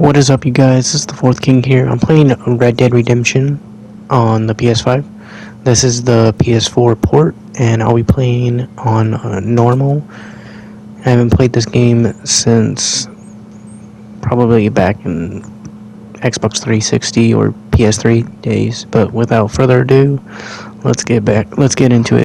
What is up, you guys? This is the Fourth King here. I'm playing Red Dead Redemption on the PS5. This is the PS4 port, and I'll be playing on normal. I haven't played this game since probably back in Xbox 360 or PS3 days. But without further ado, let's get into it.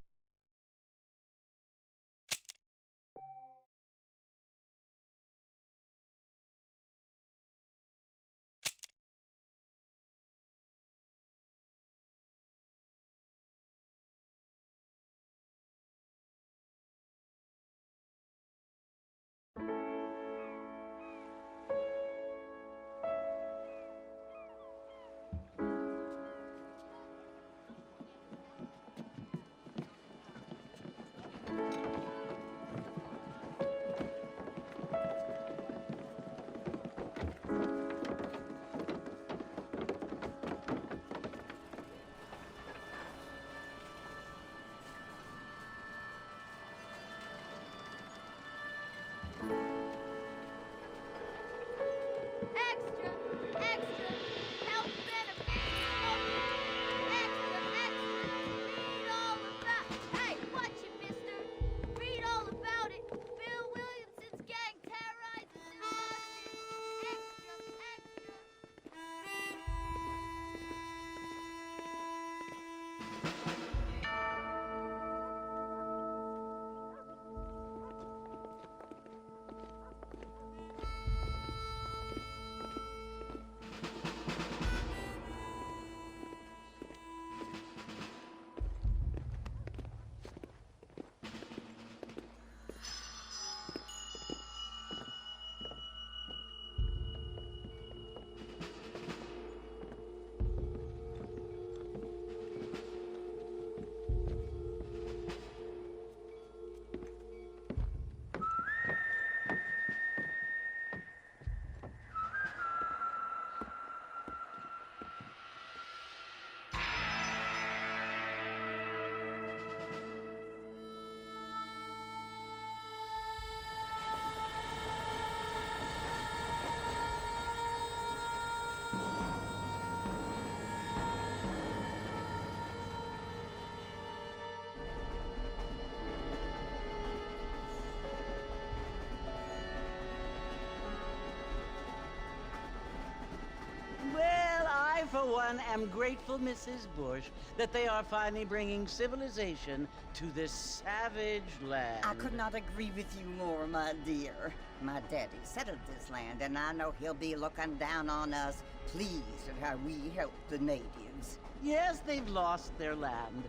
For one, am grateful, Mrs. Bush, that they are finally bringing civilization to this savage land. I could not agree with you more, my dear. My daddy settled this land, and I know he'll be looking down on us, pleased at how we help the natives. Yes, they've lost their land,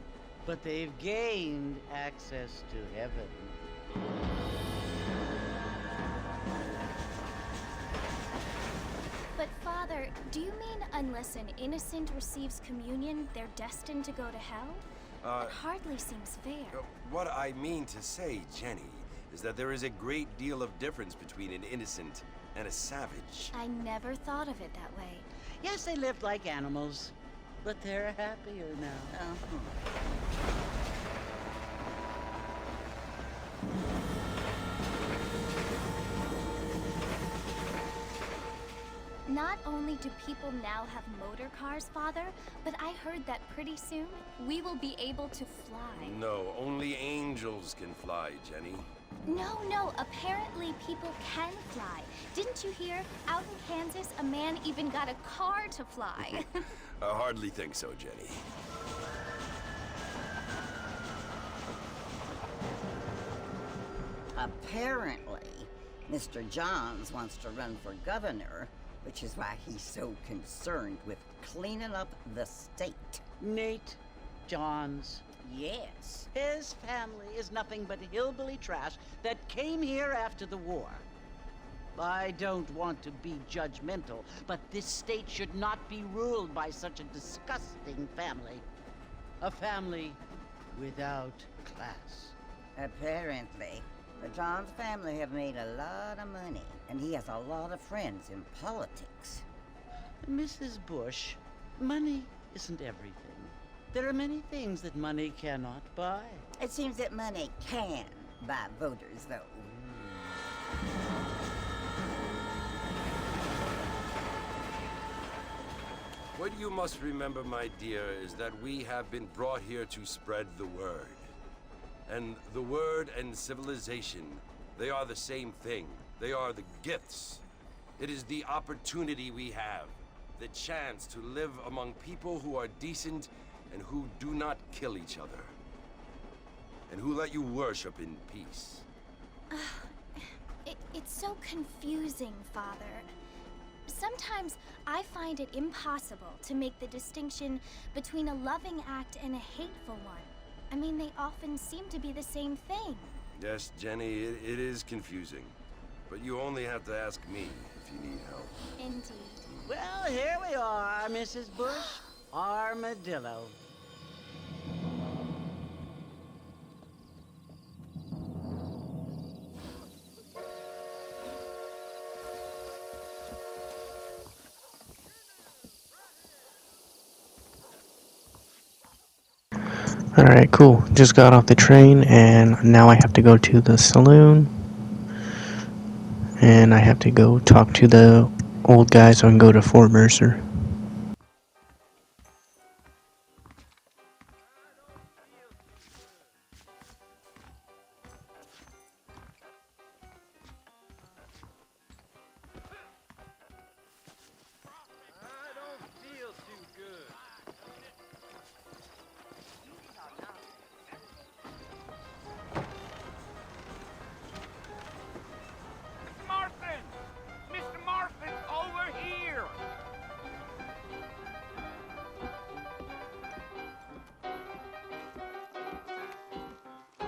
but they've gained access to heaven. But Father, do you mean unless an innocent receives communion, they're destined to go to hell? That hardly seems fair. What I mean to say, Jenny, is that there is a great deal of difference between an innocent and a savage. I never thought of it that way. Yes, they lived like animals, but they're happier now. Not only do people now have motor cars, Father, but I heard that pretty soon we will be able to fly. No, only angels can fly, Jenny. No, apparently people can fly. Didn't you hear? Out in Kansas, a man even got a car to fly. I hardly think so, Jenny. Apparently, Mr. Johns wants to run for governor, which is why he's so concerned with cleaning up the state. Nate Johns. Yes. His family is nothing but hillbilly trash that came here after the war. I don't want to be judgmental, but this state should not be ruled by such a disgusting family. A family without class. Apparently. The Johns family have made a lot of money, and he has a lot of friends in politics. Mrs. Bush, money isn't everything. There are many things that money cannot buy. It seems that money can buy voters, though. What you must remember, my dear, is that we have been brought here to spread the word. And the word and civilization, they are the same thing. They are the gifts. It is the opportunity we have, the chance to live among people who are decent and who do not kill each other. And who let you worship in peace. It's so confusing, Father. Sometimes I find it impossible to make the distinction between a loving act and a hateful one. I mean, they often seem to be the same thing. Yes, Jenny, it is confusing. But you only have to ask me if you need help. Indeed. Well, here we are, Mrs. Bush. Armadillo. Alright, cool. Just got off the train, and now I have to go to the saloon. And I have to go talk to the old guy so I can go to Fort Mercer.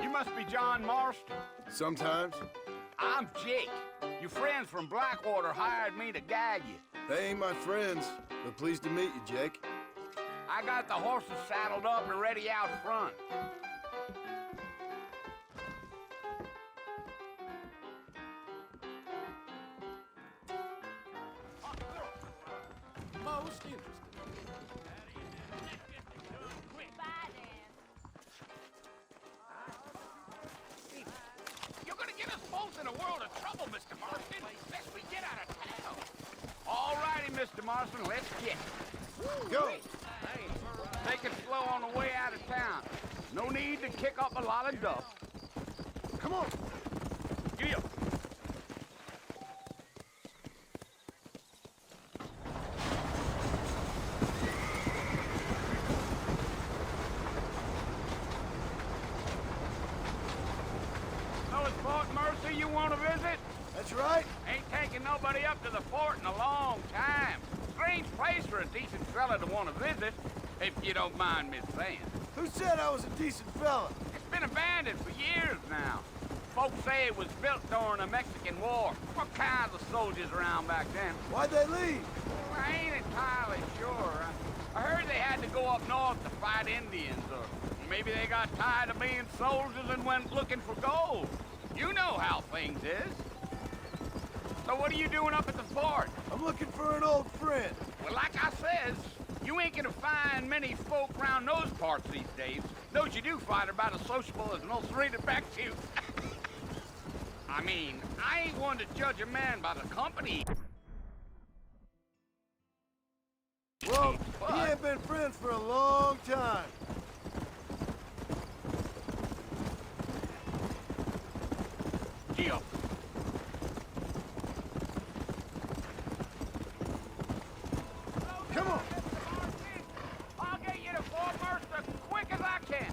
You must be John Marston. Sometimes. I'm Jake. Your friends from Blackwater hired me to guide you. They ain't my friends, but pleased to meet you, Jake. I got the horses saddled up and ready out front. Most interesting. You're gonna get us both in a world of trouble, Mr. Marston, unless we get out of town. All righty, Mr. Marston, let's get it. Go! Take it slow on the way out of town. No need to kick up a lot of dust. Come on! Yeah. So it's Fort Mercer you want to visit? That's right. Ain't taking nobody up to the fort in a long time. Strange place for a decent fella to want to visit, if you don't mind me saying. Who said I was a decent fella? It's been abandoned for years now. Folks say it was built during the Mexican War. What kinds of soldiers around back then? Why'd they leave? Well, I ain't entirely sure. I heard they had to go up north to fight Indians, or maybe they got tired of being soldiers and went looking for gold. You know how things is. So what are you doing up at the fort? I'm looking for an old friend. Well, like I says, you ain't gonna find many folk around those parts these days. Those you do find are about as sociable as most reading back to you. I mean, I ain't one to judge a man by the company. Well, we ain't been friends for a long time. Gio. Come on! I'll get you to Fort Mercer as quick as I can.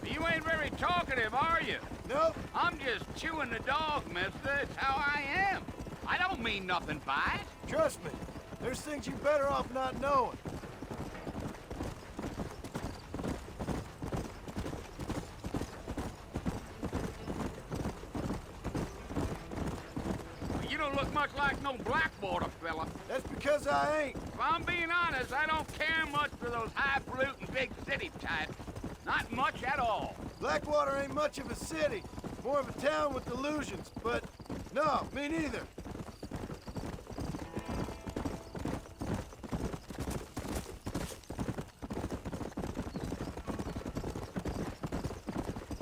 You ain't very talkative, are you? Nope. I'm just chewing the dog, mister. It's how I am. I don't mean nothing by it. Trust me. There's things you better off not knowing. You don't look much like no Blackwater fella. That's because I ain't. If I'm being honest, I don't care much for those highfalutin big city types. Not much at all. Blackwater ain't much of a city. More of a town with illusions, but no, me neither.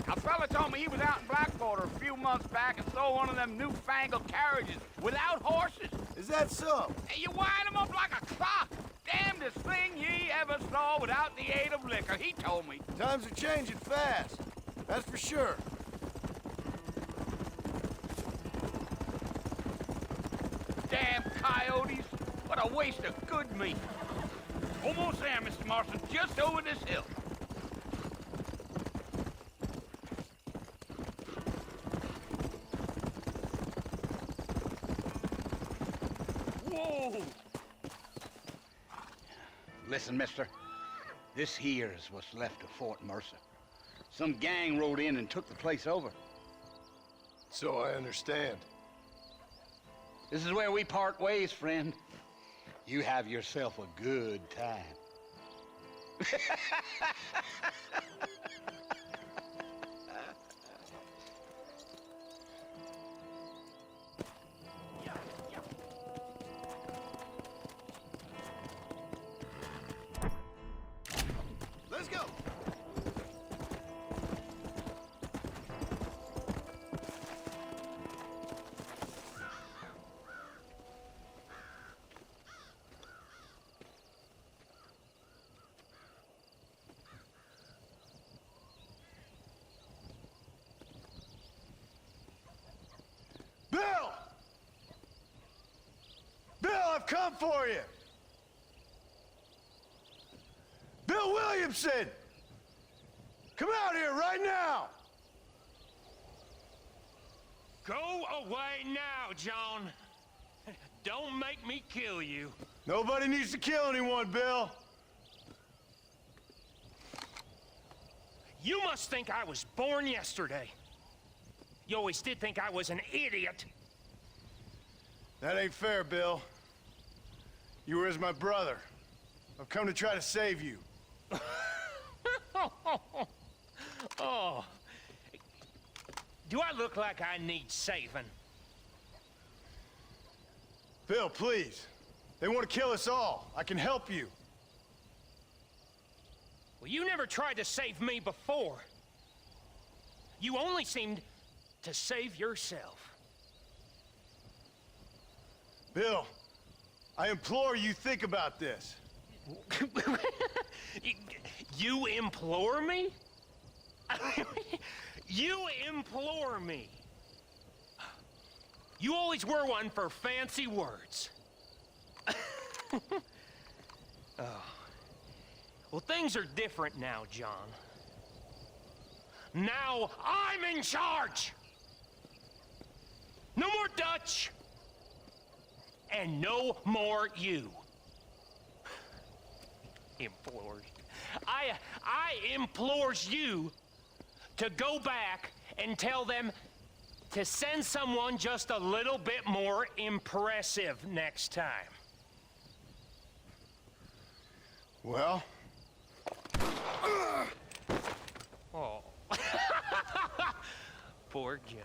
A fella told me he was out in Blackwater transporter a few months back and stole one of them newfangled carriages without horses. Is that so? And you wind 'em up like a clock. Damnedest thing ye ever saw without the aid of liquor, he told me. Times are changing fast. That's for sure. Damn coyotes. What a waste of good meat. Almost there, Mr. Marston. Just over this hill. Whoa! Listen, mister. This here is what's left of Fort Mercer. Some gang rode in and took the place over. So I understand. This is where we part ways, friend. You have yourself a good time. Let's go. Bill! Bill, I've come for you! Bill Williamson! Come out here right now! Go away now, John. Don't make me kill you. Nobody needs to kill anyone, Bill. You must think I was born yesterday. You always did think I was an idiot. That ain't fair, Bill. You were as my brother. I've come to try to save you. Oh. Do I look like I need saving? Bill, please. They want to kill us all. I can help you. Well, you never tried to save me before. You only seemed to save yourself. Bill, I implore you think about this. You implore me? You implore me. You always were one for fancy words. Oh. Well, things are different now, John. Now I'm in charge! No more Dutch! And no more you. Implores. I implores you to go back and tell them to send someone just a little bit more impressive next time. Well? Oh. Poor John.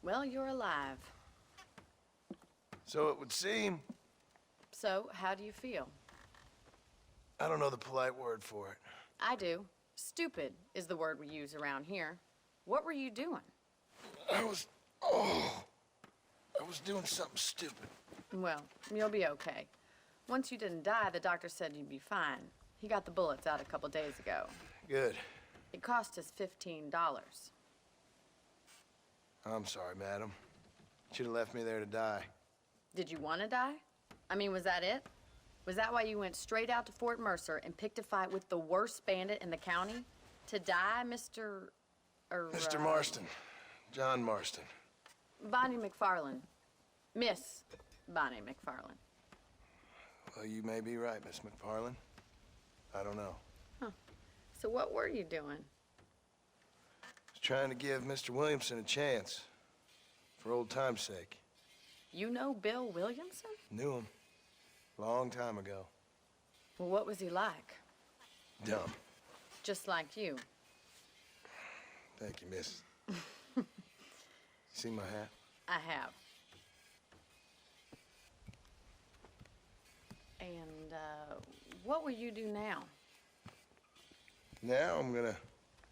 Well, you're alive. So it would seem. So, how do you feel? I don't know the polite word for it. I do. Stupid is the word we use around here. What were you doing? I was doing something stupid. Well, you'll be okay. Once you didn't die, the doctor said you'd be fine. He got the bullets out a couple days ago. Good. It cost us $15. I'm sorry, madam. Should have left me there to die. Did you want to die? I mean, was that it? Was that why you went straight out to Fort Mercer and picked a fight with the worst bandit in the county? To die, Mr. Mr. Marston. John Marston. Bonnie McFarland. Miss Bonnie McFarland. Well, you may be right, Miss McFarland. I don't know. Huh. So what were you doing? Was trying to give Mr. Williamson a chance. For old time's sake. You know Bill Williamson? Knew him. Long time ago. Well, what was he like? Dumb. Just like you. Thank you, miss. See my hat? I have. And, what will you do now? Now I'm gonna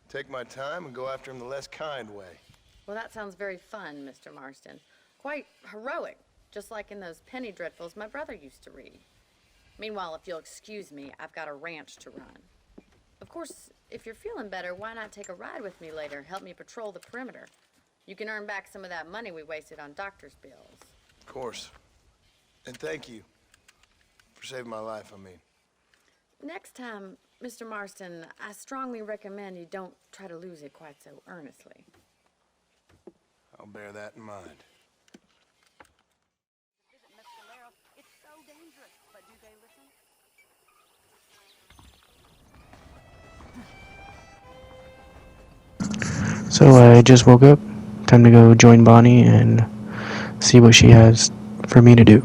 take my time and go after him the less kind way. Well, that sounds very fun, Mr. Marston. Quite heroic, just like in those penny dreadfuls my brother used to read. Meanwhile, if you'll excuse me, I've got a ranch to run. Of course, if you're feeling better, why not take a ride with me later? Help me patrol the perimeter. You can earn back some of that money we wasted on doctor's bills. Of course. And thank you for saving my life, I mean. Next time, Mr. Marston, I strongly recommend you don't try to lose it quite so earnestly. I'll bear that in mind. It's so dangerous, but do they listen? So I just woke up. Time to go join Bonnie and see what she has for me to do.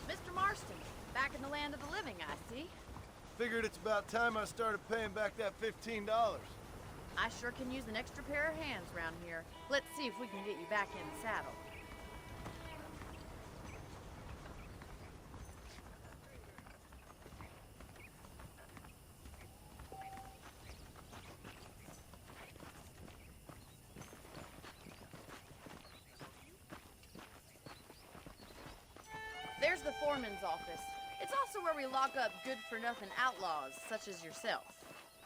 Mr. Marston, back in the land of the living, I see. Figured it's about time I started paying back that $15. I sure can use an extra pair of hands around here. Let's see if we can get you back in the saddle. There's the foreman's office. It's also where we lock up good-for-nothing outlaws, such as yourself.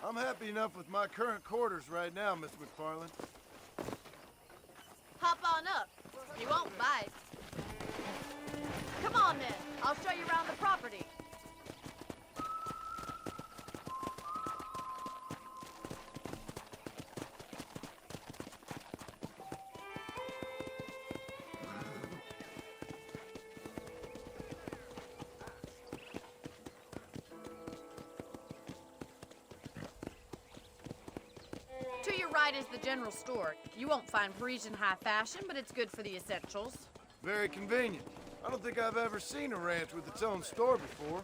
I'm happy enough with my current quarters right now, Miss McFarland. Hop on up. He won't bite. Come on, then. I'll show you around the property. To your right is the general store. You won't find Parisian high fashion, but it's good for the essentials. Very convenient. I don't think I've ever seen a ranch with its own store before.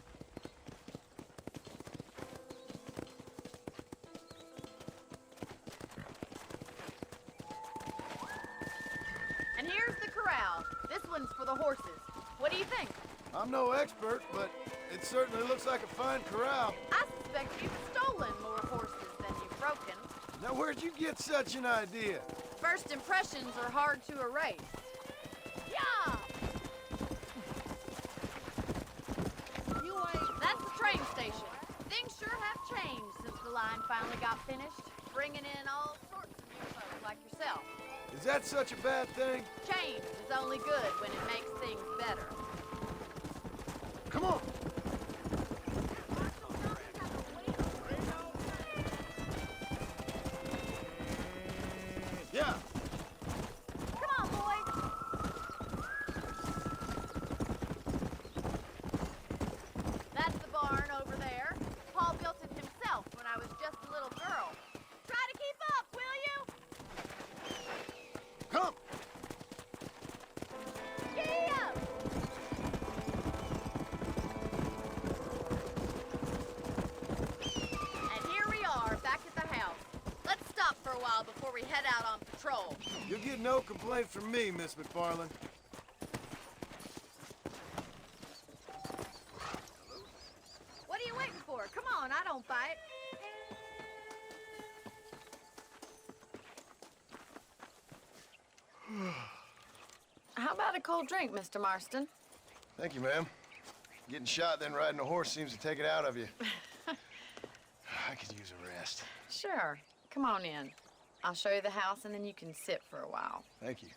And here's the corral. This one's for the horses. What do you think? I'm no expert, but it certainly looks like a fine corral. I suspect you've stolen more horses than you've broken. Now, where'd you get such an idea? First impressions are hard to erase. Yeah! That's the train station. Things sure have changed since the line finally got finished, bringing in all sorts of new folks like yourself. Is that such a bad thing? Change is only good when it makes things better. Come on! Yeah! Come on, boys! That's the barn over there. Paul built it himself when I was just a little girl. Try to keep up, will you? Come! Giddy up! And here we are, back at the house. Let's stop for a while before we head out on patrol. You'll get no complaint from me, Miss McFarland. What are you waiting for? Come on, I don't bite. about a cold drink, Mr. Marston? Thank you, ma'am. Getting shot, then riding a horse seems to take it out of you. I could use a rest. Sure. Come on in. I'll show you the house, and then you can sit for a while. Thank you.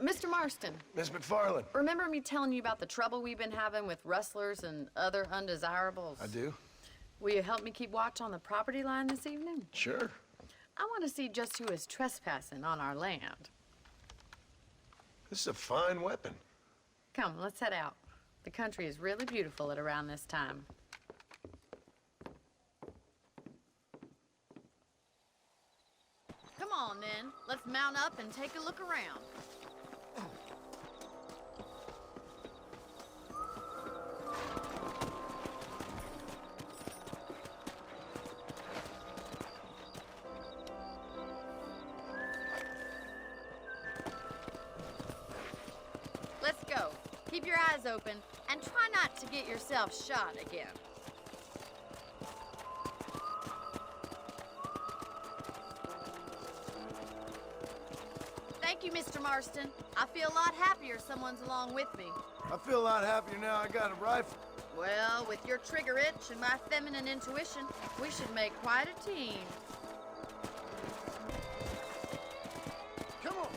Mr. Marston, Miss McFarland. remember me telling you about the trouble we've been having with rustlers and other undesirables? I do. Will you help me keep watch on the property line this evening? Sure. I want to see just who is trespassing on our land. This is a fine weapon. Come, let's head out. The country is really beautiful at around this time. Come on, then. Let's mount up and take a look around. Let's go. Keep your eyes open and try not to get yourself shot again. Thank you, Mr. Marston. I feel a lot happier someone's along with me. I feel a lot happier now I got a rifle. Well, with your trigger itch and my feminine intuition, we should make quite a team. Come on.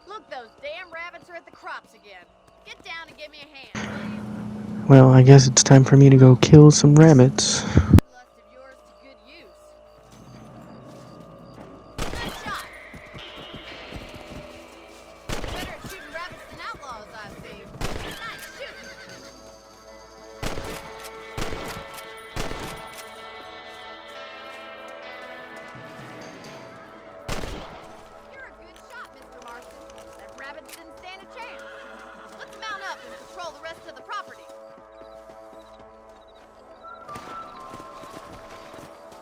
Look, those damn rabbits are at the crops again. Get down and give me a hand, Well, I guess it's time for me to go kill some rabbits. please. Lust of yours to good use. Good shot. Better at shooting rabbits than outlaws, I see. Nice shooting. You're a good shot, Mr. Marston. That rabbit didn't stand a chance. Let's mount up and patrol the rest of the property.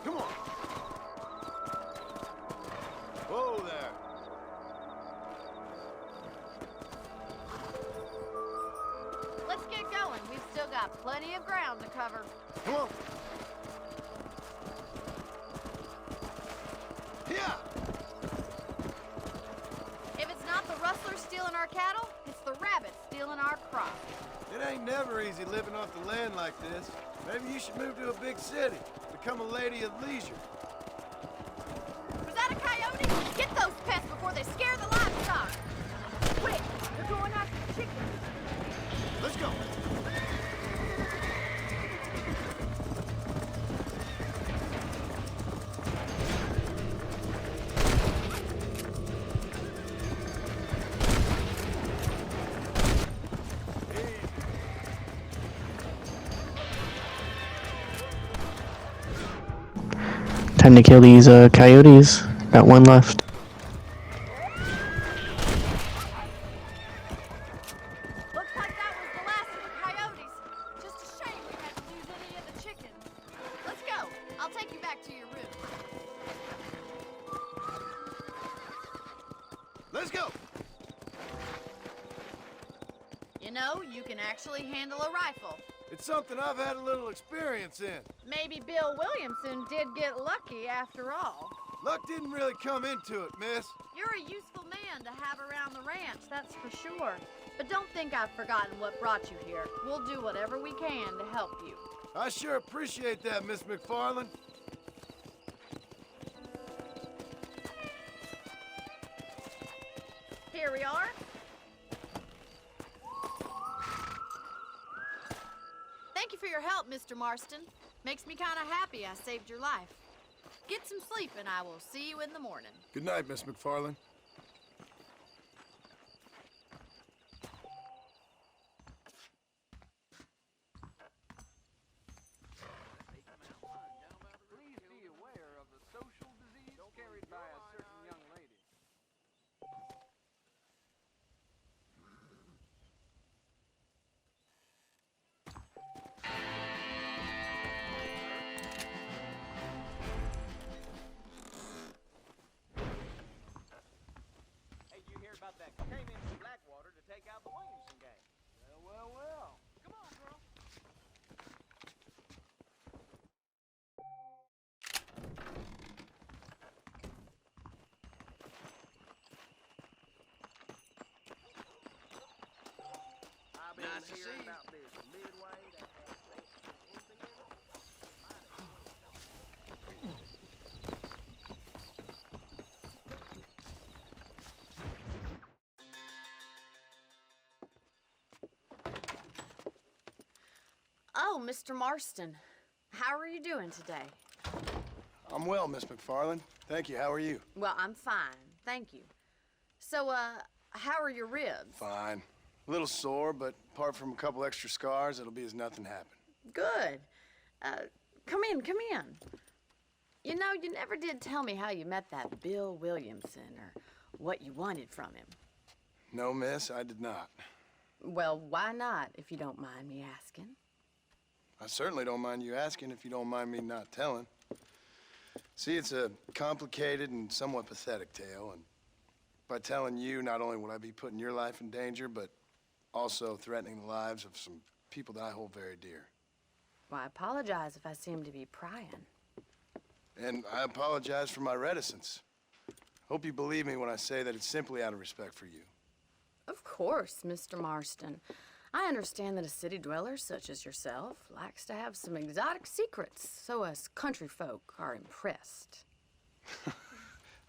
Come on. Whoa there. Let's get going. We've still got plenty of ground to cover. Come on. Yeah. If it's not the rustlers stealing our cattle, it's the rabbits stealing our crop. It ain't never easy living off the land like this. Maybe you should move to a big city. Become a lady of leisure. Was that a coyote? Get those pests before they scare the livestock. Quick, they're going after the chickens. Let's go. Time to kill these coyotes. Got one left. Looks like that was the last of the coyotes. Just a shame we had to lose any of the chickens. Let's go. I'll take you back to your room. Let's go. You know, you can actually handle a rifle. It's something I've had a little experience in. Maybe Bill Williamson did get lucky after all. Luck didn't really come into it, miss. You're a useful man to have around the ranch, that's for sure. But don't think I've forgotten what brought you here. We'll do whatever we can to help you. I sure appreciate that, Miss McFarland. Here we are. Thank you for your help, Mr. Marston. Makes me kind of happy I saved your life. Get some sleep and I will see you in the morning. Good night, Miss McFarland. Please be aware of the social disease carried by a certain young lady. Nice to see you. Oh, Mr. Marston. How are you doing today? I'm well, Miss McFarland. Thank you. How are you? Well, I'm fine. Thank you. So, how are your ribs? Fine. A little sore, but apart from a couple extra scars, it'll be as nothing happened. Good. Come in, come in. You know, you never did tell me how you met that Bill Williamson or what you wanted from him. No, miss, I did not. Well, why not, if you don't mind me asking? I certainly don't mind you asking if you don't mind me not telling. See, it's a complicated and somewhat pathetic tale, and by telling you, not only would I be putting your life in danger, but also threatening the lives of some people that I hold very dear. Well, I apologize if I seem to be prying. And I apologize for my reticence. Hope you believe me when I say that it's simply out of respect for you. Of course, Mr. Marston. I understand that a city dweller such as yourself likes to have some exotic secrets, so us country folk are impressed.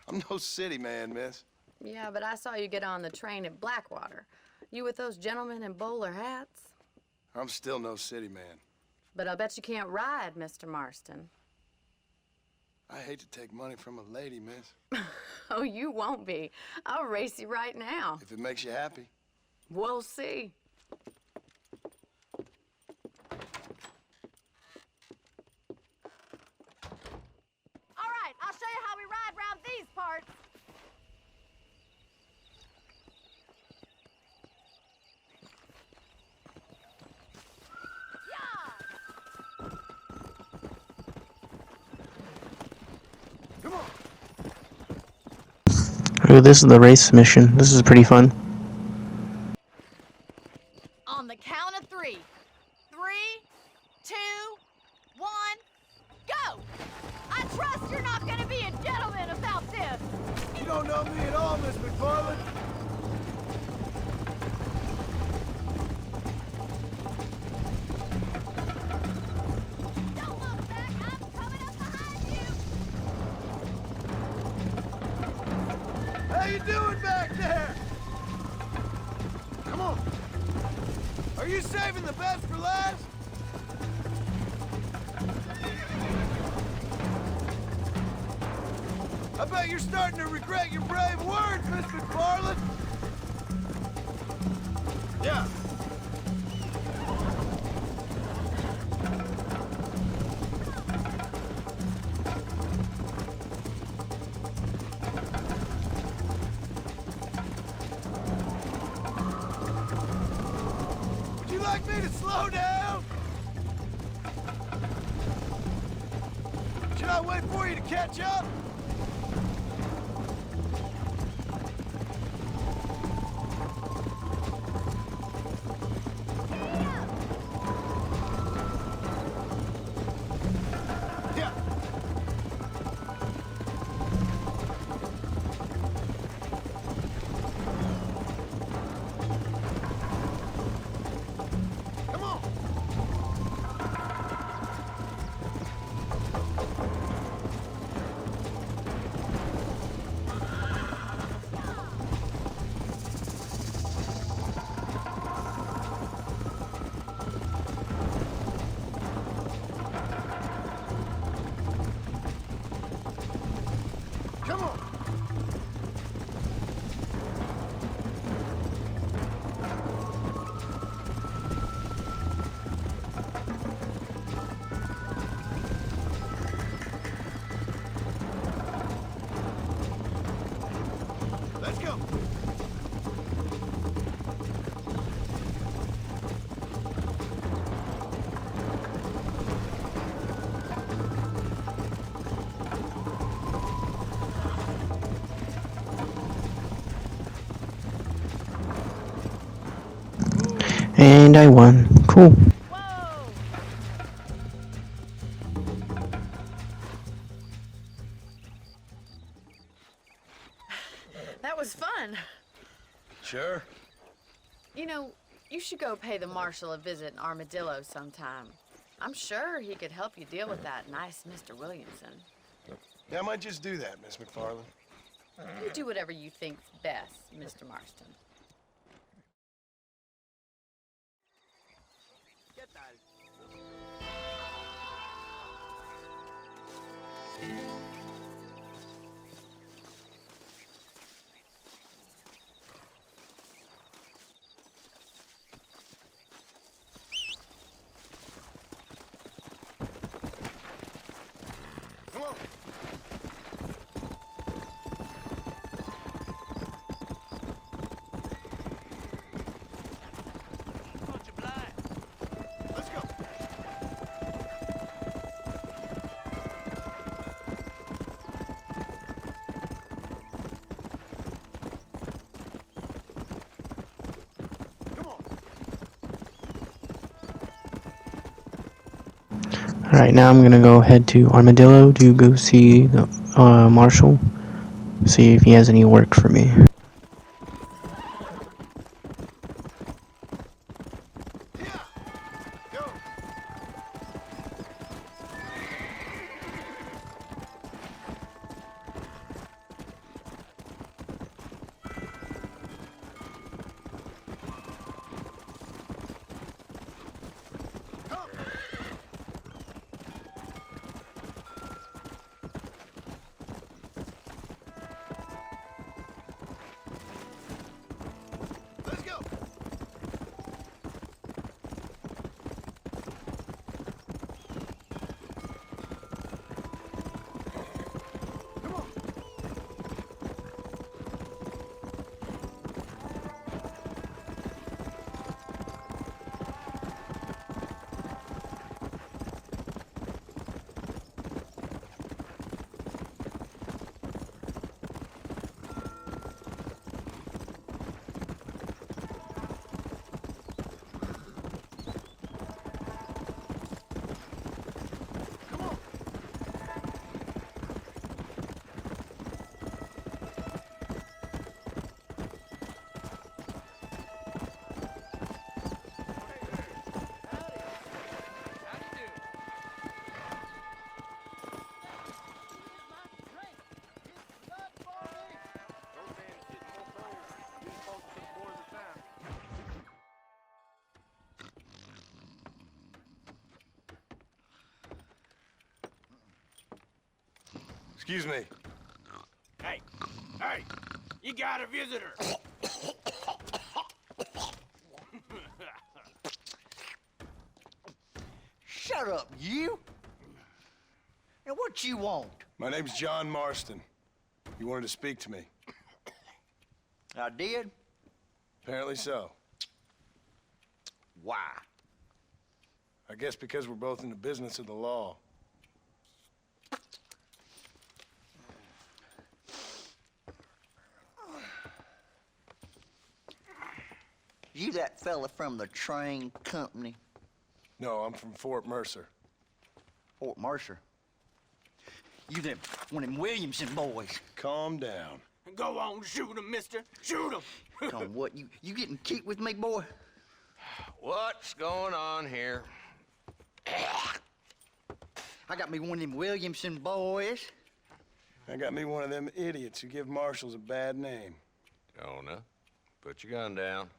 I'm no city man, miss. Yeah, but I saw you get on the train at Blackwater. You with those gentlemen in bowler hats? I'm still no city man. But I bet you can't ride, Mr. Marston. I hate to take money from a lady, miss. Oh, you won't be. I'll race you right now. If it makes you happy. We'll see. All right, I'll show you how we ride round these parts. Come on. Ooh, this is the race mission. This is pretty fun. On the count of 3. 3, 2, 1, go! I trust you're not gonna be a gentleman about this. You don't know me at all, Miss McFarland. Don't look back, I'm coming up behind you. How you doing back there? Come on. Are you saving the best for last? I bet you're starting to regret your brave words, Miss McFarland. Yeah. Would you like me to slow down? Should I wait for you to catch up? Yeah. Come on. Come on. Let's go. And I won. Cool. Whoa! That was fun. Sure. You know, You should go pay the marshal a visit in Armadillo sometime. I'm sure he could help you deal with that nice Mr. Williamson. Yeah, I might just do that, Miss McFarland. You do whatever you think's best, Mr. Marston. Get that. Come on. Bunch of blind. Let's go. Come on. Alright, now I'm gonna go head to Armadillo to go see the marshal. See if he has any work for me. Yeah. Go. Come. Let's go. Come on. Come on. Excuse me. Hey, hey, you got a visitor. Shut up, you! And what you want? My name's John Marston. You wanted to speak to me. I did? Apparently so. Why? I guess because we're both in the business of the law. You that fella from the train company? No, I'm from Fort Mercer. Fort Mercer? You them one of them Williamson boys? Calm down. Go on, shoot him, mister. Shoot him. On what, you getting cute with me, boy? What's going on here? I got me one of them Williamson boys. I got me one of them idiots who give marshals a bad name. Jonah, put your gun down.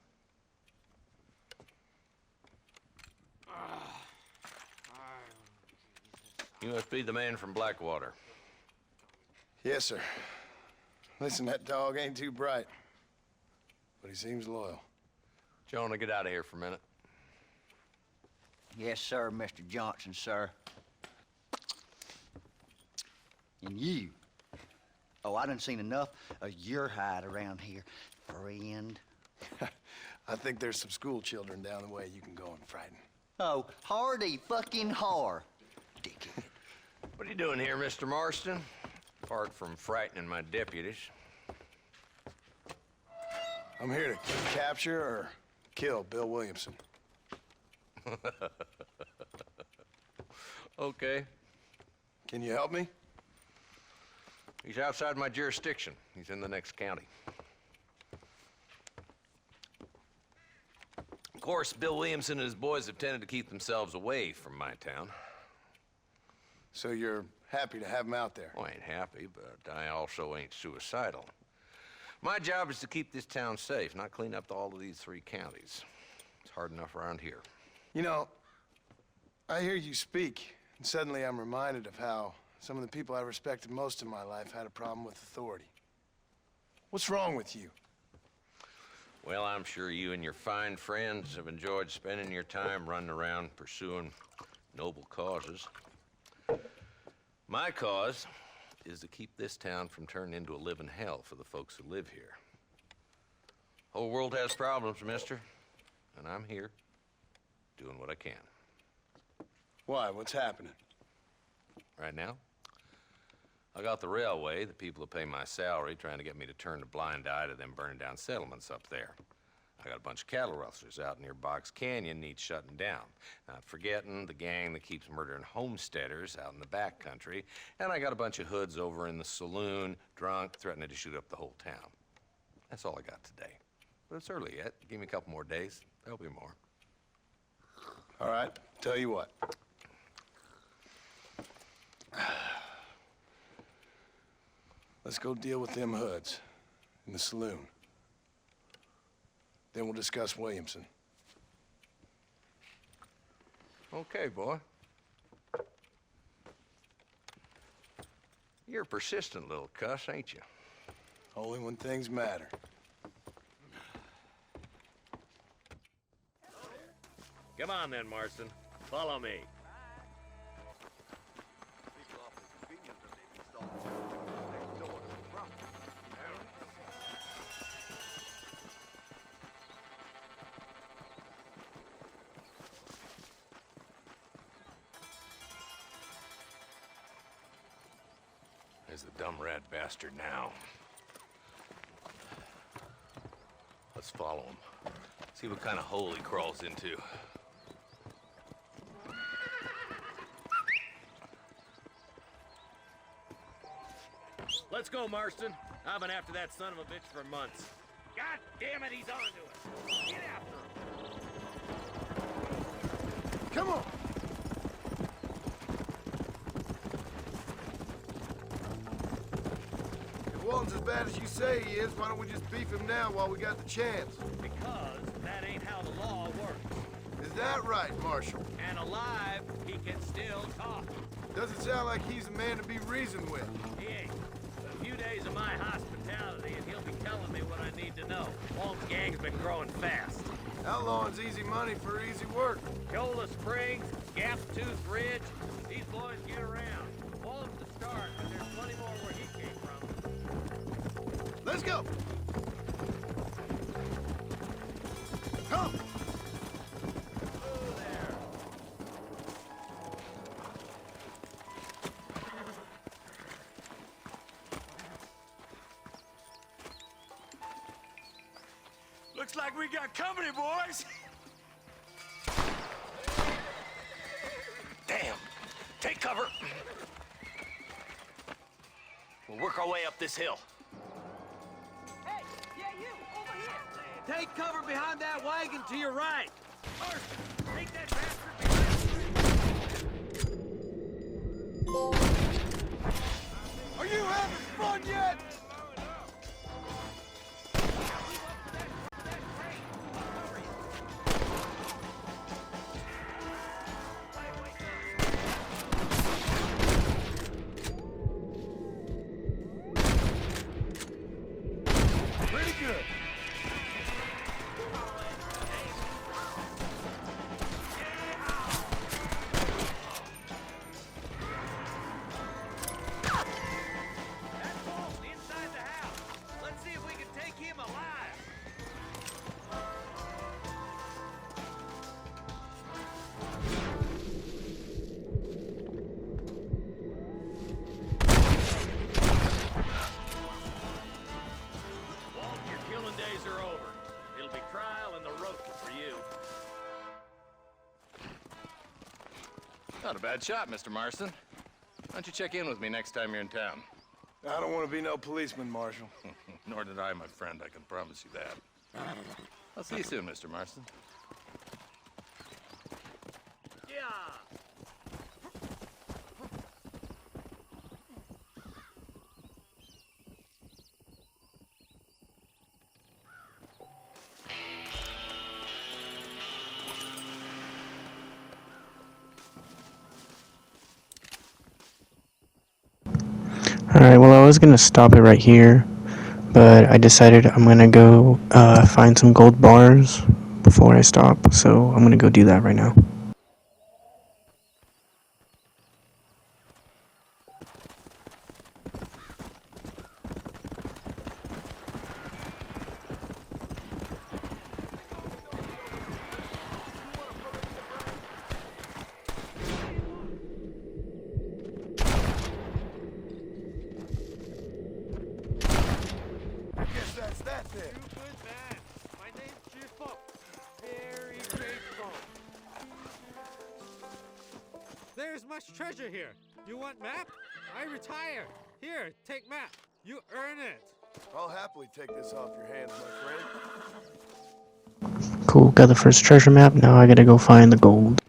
You must be the man from Blackwater. Yes, sir. Listen, that dog ain't too bright, but he seems loyal. Jonah, get out of here for a minute. Yes, sir, Mr. Johnson, sir. And you. Oh, I done seen enough of your hide around here, friend. I think there's some school children down the way you can go and frighten. Oh, hardy fucking har. Dickhead. What are you doing here, Mr. Marston? Apart from frightening my deputies. I'm here to capture or kill Bill Williamson. Okay. Can you help me? He's outside my jurisdiction. He's in the next county. course, Bill Williamson and his boys have tended to keep themselves away from my town. So you're happy to have him out there? Well, I ain't happy, but I also ain't suicidal. My job is to keep this town safe, not clean up all of these 3 counties. It's hard enough around here. You know, I hear you speak, and suddenly I'm reminded of how some of the people I respected most in my life had a problem with authority. What's wrong with you? Well, I'm sure you and your fine friends have enjoyed spending your time running around pursuing noble causes. My cause is to keep this town from turning into a living hell for the folks who live here. Whole world has problems, mister, and I'm here doing what I can. Why? What's happening? Right now, I got the railway, the people who pay my salary, trying to get me to turn a blind eye to them burning down settlements up there. I got a bunch of cattle rustlers out near Box Canyon needs shutting down. Not forgetting the gang that keeps murdering homesteaders out in the back country. And I got a bunch of hoods over in the saloon, drunk, threatening to shoot up the whole town. That's all I got today. But it's early yet. Give me a couple more days. There'll be more. All right, tell you what. Let's go deal with them hoods in the saloon. Then we'll discuss Williamson. Okay, boy. You're a persistent little cuss, ain't you? Only when things matter. Come on then, Marston. Follow me. There's the dumb rat bastard now. Let's follow him. See what kind of hole he crawls into. Let's go, Marston. I've been after that son of a bitch for months. God damn it, he's onto it. Get after him. Come on! If Walton's as bad as you say he is, why don't we just beef him now while we got the chance? Because that ain't how the law works. Is that right, Marshal? And alive, he can still talk. Doesn't sound like he's a man to be reasoned with. He ain't. But a few days of my hospitality, and he'll be telling me what I need to know. Walt's gang's been growing fast. Outlawing's easy money for easy work. Cola Springs, Gap Tooth Ridge, these boys get around. Walt's the start, but there's plenty more where he came from. Let's go! Come! Looks like we got company, boys! Damn! Take cover! We'll work our way up this hill. Hey, yeah, you, over here. Take cover behind that wagon to your right. Marston, take that bastard behind you. Are you having fun yet? Pretty good. That's Walton inside the house. Let's see if we can take him alive. Walt, your killing days are over. It'll be trial and the roast for you. Not a bad shot, Mr. Marston. Why don't you check in with me next time you're in town? I don't want to be no policeman, Marshal. Nor did I, my friend. I can promise you that. I'll see you soon, Mr. Marston. Alright, well, I was gonna stop it right here, but I decided I'm gonna go find some gold bars before I stop, so I'm gonna go do that right now. Guess that's that then. You good man. My name's Cheerful. Very grateful. There's much treasure here. You want map? I retire. Here, take map. You earn it. I'll happily take this off your hands, my friend. Cool, got the first treasure map, now I gotta go find the gold.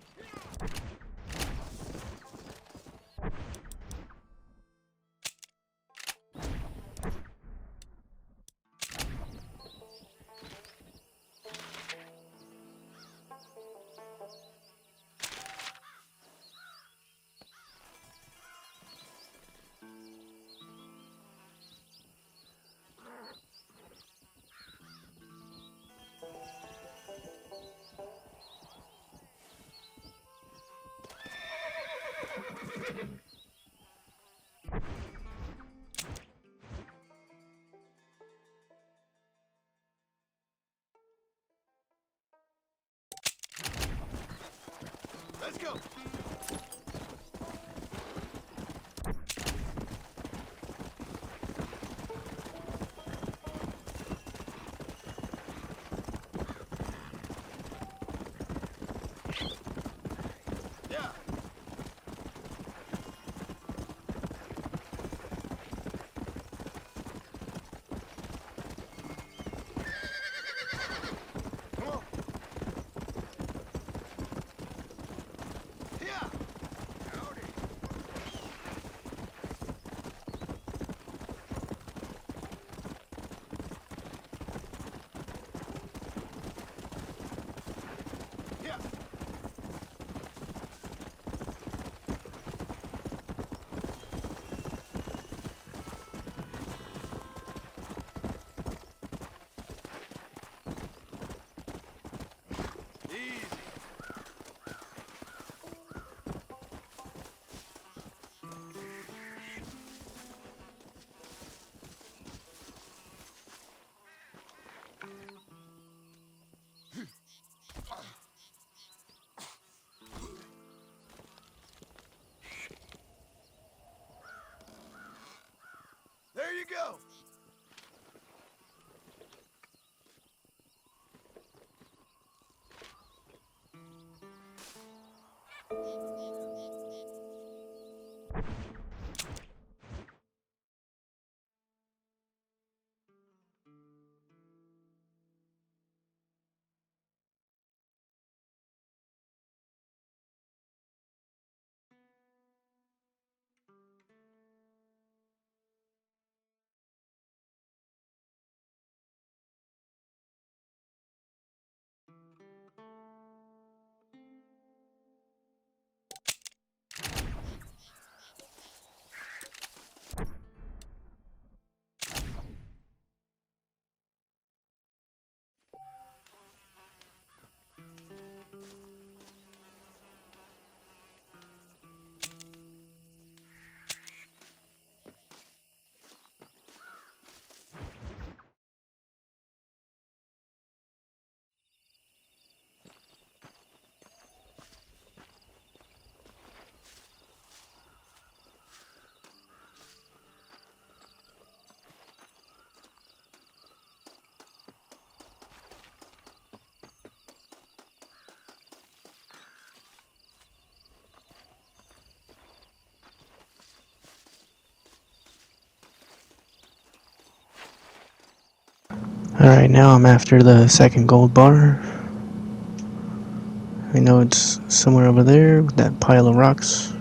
Let's go. Yeah. Come on. Yeah. Howdy. Yeah. Easy. There you go. Alright, now I'm after the second gold bar. I know it's somewhere over there with that pile of rocks.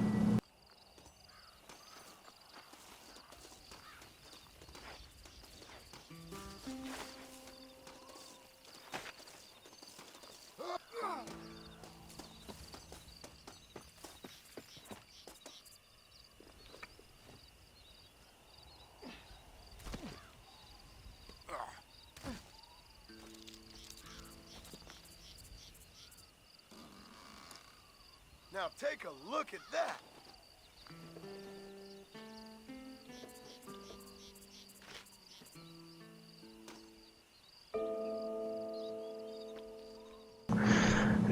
Now take a look at that.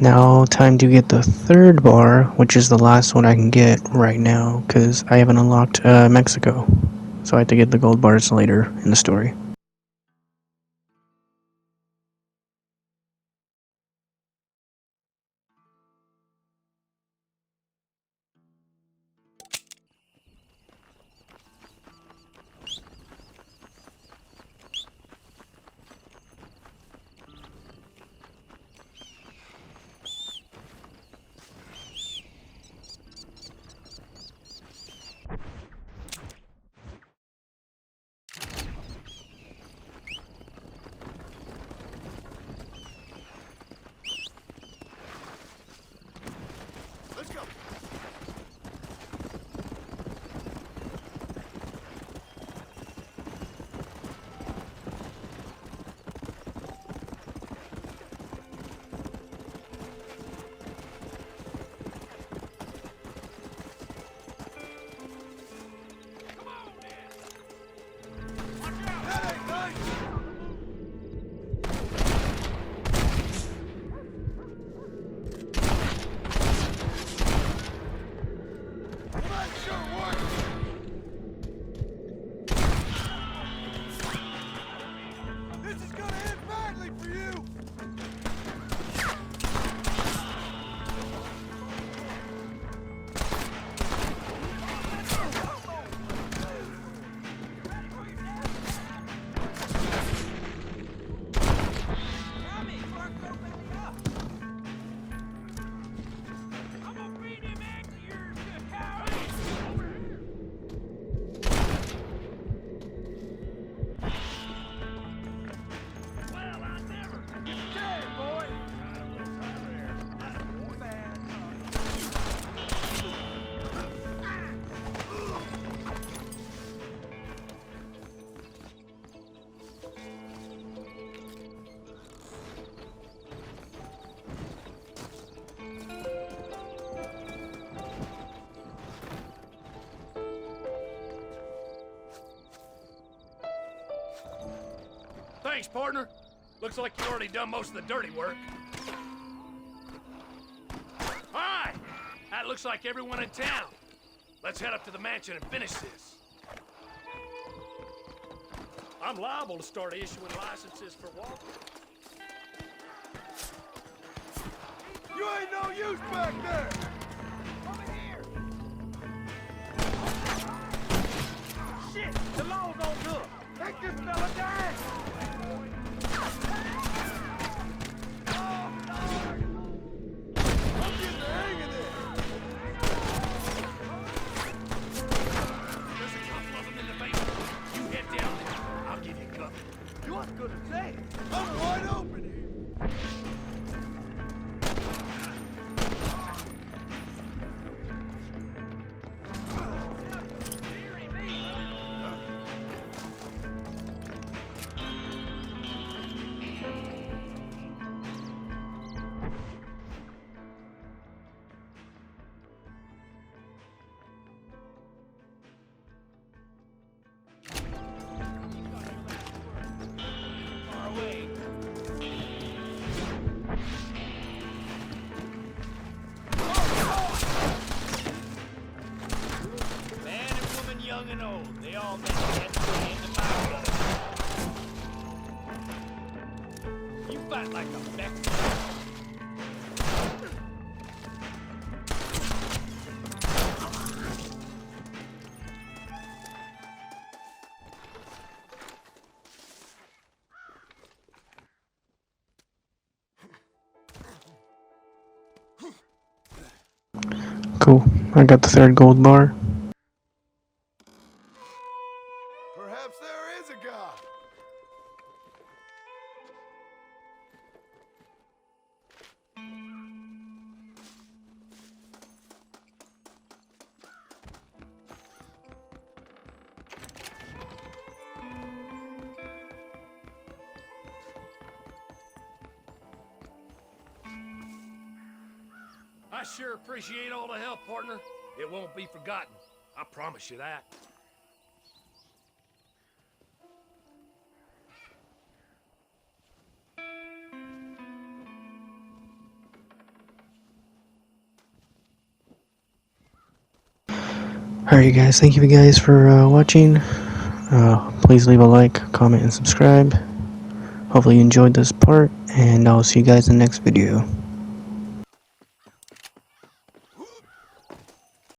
Now, time to get the third bar, which is the last one I can get right now, because I haven't unlocked Mexico. So I have to get the gold bars later in the story. Let's go. That ain't nice. Well, that sure worked. This is gonna end badly for you. Thanks, partner. Looks like you already done most of the dirty work. Hi! That looks like everyone in town. Let's head up to the mansion and finish this. I'm liable to start issuing licenses for walking. You ain't no use back there. Over here! Shit! The law's on good! Take this fella down! I'm getting the hang of this. There's a couple of them in the basement. You head down there. I'll give you cover. You was gonna say. I'm wide open here. Far away. Man and woman, young and old, they all met that way in the mountain. You fight like a Mexican. Cool. I got the third gold bar. Perhaps there is a God. I I sure appreciate all the help, partner. It won't be forgotten. I promise you that. Alright guys, thank you guys for watching. Please leave a like, comment, and subscribe. Hopefully you enjoyed this part, and I'll see you guys in the next video.